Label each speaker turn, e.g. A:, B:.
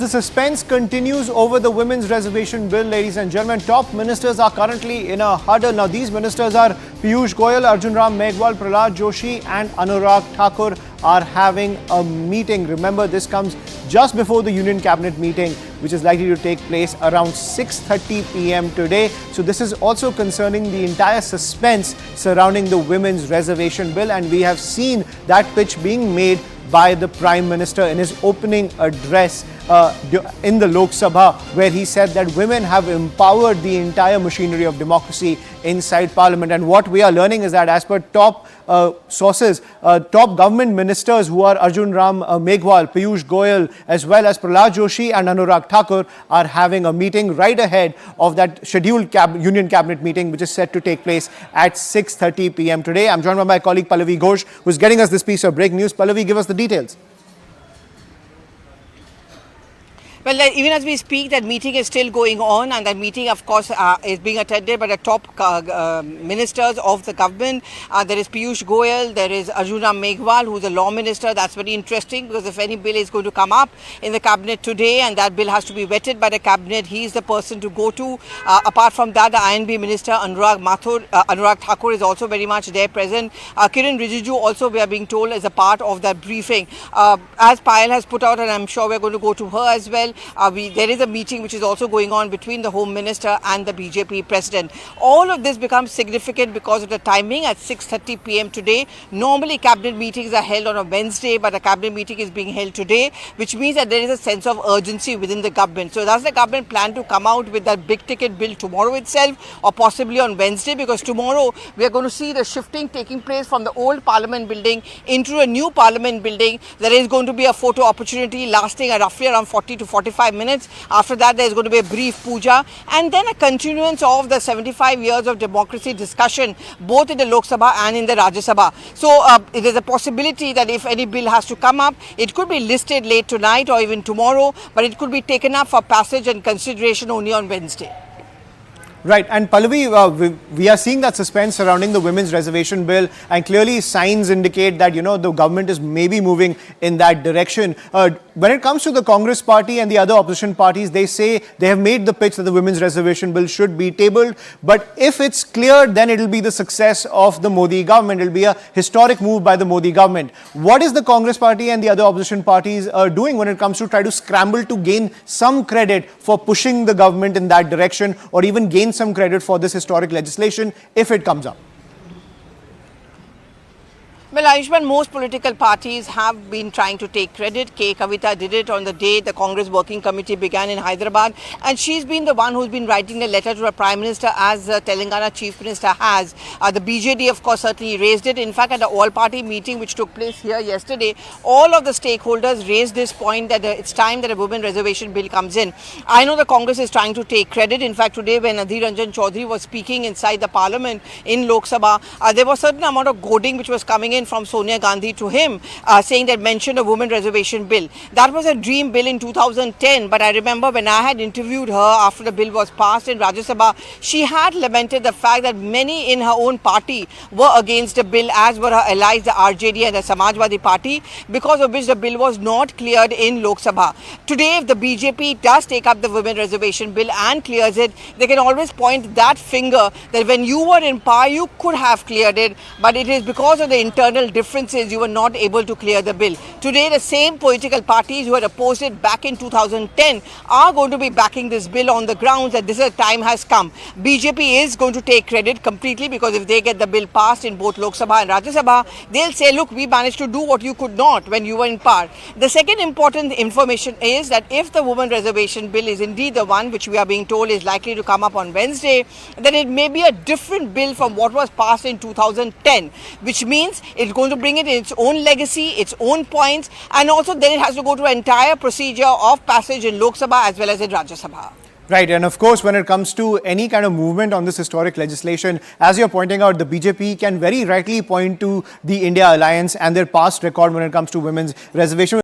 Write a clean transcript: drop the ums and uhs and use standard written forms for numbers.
A: The suspense continues over the Women's Reservation Bill, ladies and gentlemen. Top ministers are currently in a huddle. Now, these ministers are Piyush Goyal, Arjun, Meghwal, Pralhad, Joshi and Anurag Thakur are having a meeting. Remember, this comes just before the Union Cabinet meeting, which is likely to take place around 6:30 p.m. today. So this is also concerning the entire suspense surrounding the Women's Reservation Bill. And we have seen that pitch being made by the Prime Minister in his opening address in the Lok Sabha, where he said that women have empowered the entire machinery of democracy inside Parliament. And what we are learning is that, as per top sources, top government ministers who are Arjun, Meghwal, Piyush Goyal, as well as Pralhad, Joshi and Anurag Thakur are having a meeting right ahead of that scheduled Union Cabinet meeting, which is set to take place at 6:30 p.m. today. I'm joined by my colleague Pallavi Ghosh, who's getting us this piece of breaking news. Pallavi, give us the details.
B: Well, even as we speak, that meeting is still going on, and that meeting, of course, is being attended by the top ministers of the government. There is Piyush Goyal, there is Arjun Meghwal, who is a law minister. That's very interesting, because if any bill is going to come up in the cabinet today and that bill has to be vetted by the cabinet, he is the person to go to. Apart from that, the INB minister Anurag Thakur is also very much there present. Kiran Rijiju also, we are being told, is a part of that briefing. As Payal has put out, and I'm sure we're going to go to her as well, there is a meeting which is also going on between the Home Minister and the BJP President. All of this becomes significant because of the timing at 6:30 p.m. today. Normally, cabinet meetings are held on a Wednesday, but the cabinet meeting is being held today, which means that there is a sense of urgency within the government. So does the government plan to come out with that big ticket bill tomorrow itself, or possibly on Wednesday? Because tomorrow we are going to see the shifting taking place from the old Parliament building into a new Parliament building. There is going to be a photo opportunity lasting roughly around 40 to 45 minutes. After that, there is going to be a brief puja and then a continuance of the 75 years of democracy discussion, both in the Lok Sabha and in the Rajya Sabha. So it is a possibility that if any bill has to come up, it could be listed late tonight or even tomorrow, but it could be taken up for passage and consideration only on Wednesday.
A: Right, and Pallavi, we are seeing that suspense surrounding the Women's Reservation Bill, and clearly signs indicate that, the government is maybe moving in that direction. When it comes to the Congress party and the other opposition parties, they say they have made the pitch that the Women's Reservation Bill should be tabled. But if it's cleared, then it will be the success of the Modi government. It will be a historic move by the Modi government. What is the Congress party and the other opposition parties doing when it comes to try to scramble to gain some credit for pushing the government in that direction, or even gain some credit for this historic legislation if it comes up?
B: Well, Ayushman, most political parties have been trying to take credit. K. Kavita did it on the day the Congress Working Committee began in Hyderabad, and she's been the one who's been writing the letter to the Prime Minister, as Telangana Chief Minister has. The BJD, of course, certainly raised it. In fact, at the all-party meeting which took place here yesterday, all of the stakeholders raised this point that it's time that a Women Reservation Bill comes in. I know the Congress is trying to take credit. In fact, today when Adhir Ranjan Chaudhary was speaking inside the Parliament in Lok Sabha, there was a certain amount of goading which was coming in from Sonia Gandhi to him, saying that mentioned a Women Reservation Bill. That was a dream bill in 2010, but I remember when I had interviewed her after the bill was passed in Rajya Sabha, she had lamented the fact that many in her own party were against the bill, as were her allies, the RJD and the Samajwadi Party, because of which the bill was not cleared in Lok Sabha. Today, if the BJP does take up the Women Reservation Bill and clears it, they can always point that finger that when you were in power, you could have cleared it, but it is because of the internal differences you were not able to clear the bill. Today, the same political parties who had opposed it back in 2010 are going to be backing this bill on the grounds that this time has come. BJP is going to take credit completely, because if they get the bill passed in both Lok Sabha and Rajya Sabha, they'll say, look, we managed to do what you could not when you were in power. The second important information is that if the Women Reservation Bill is indeed the one which we are being told is likely to come up on Wednesday, then it may be a different bill from what was passed in 2010, which means it's going to bring it in its own legacy, its own points, and also then it has to go through an entire procedure of passage in Lok Sabha as well as in Rajya Sabha.
A: Right, and of course, when it comes to any kind of movement on this historic legislation, as you're pointing out, the BJP can very rightly point to the India Alliance and their past record when it comes to women's reservation.